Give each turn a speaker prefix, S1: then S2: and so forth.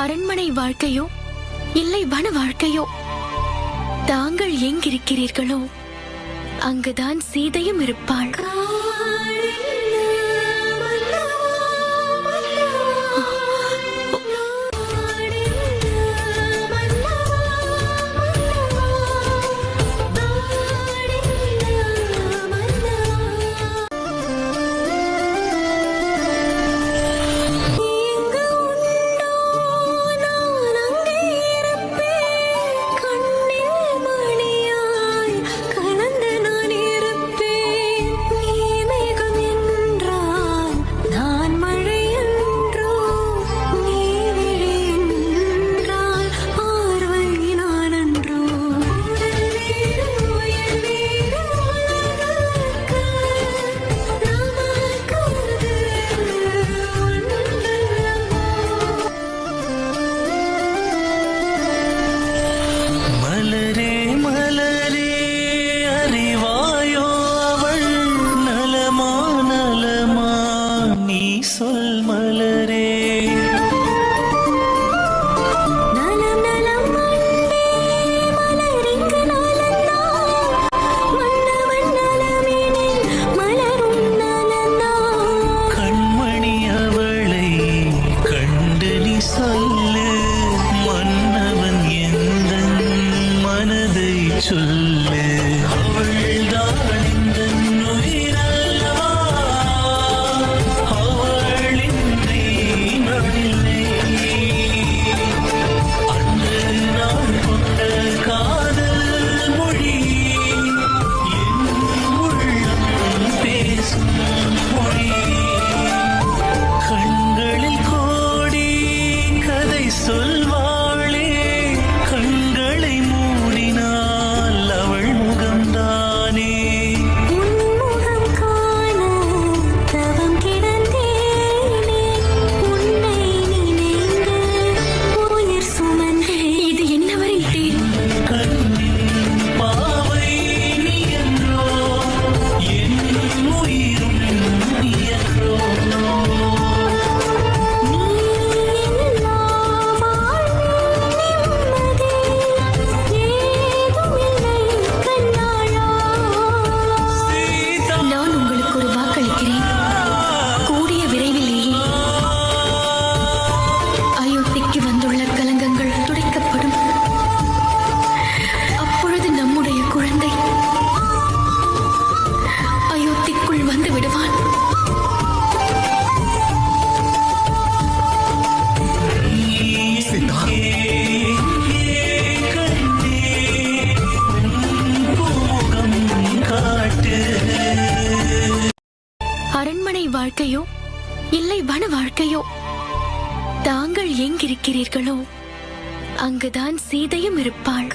S1: அரண்மனை வாழ்க்கையோ இல்லை வன வாழ்க்கையோ, தாங்கள் எங்கிருக்கிறீர்களோ அங்குதான் சீதையும் இருப்பாள்.
S2: சொல் மலரே,
S3: நலம் நலம் அன்பே மலரிங்கு நலந்தான், மன்னவன் நலமெனில் மலரும் நலந்தான்.
S2: கண்மணி அவளை கண்டு நீ சொல்லு, மன்னவன் எந்தன் மனதை சொல்லு. அவள்தான் இந்த உயிரல்லவா, சொல்வாளே கண்களை மூடினால் அவள் முகம்தானே.
S3: உன்முகம் காண தவம் கிடந்தேனே, உன்னை நினைந்து உயிர் சுமந்தேன்.
S1: இது என்னவரின் தேர்?
S2: கண்ணின் பாவை நீ என்றோ, என் உயிரும் நீ என்றோ.
S1: அரண்மனை வாழ்க்கையோ இல்லை வன வாழ்க்கையோ, தாங்கள் எங்கிருக்கிறீர்களோ அங்குதான் சீதையும் இருப்பாள்.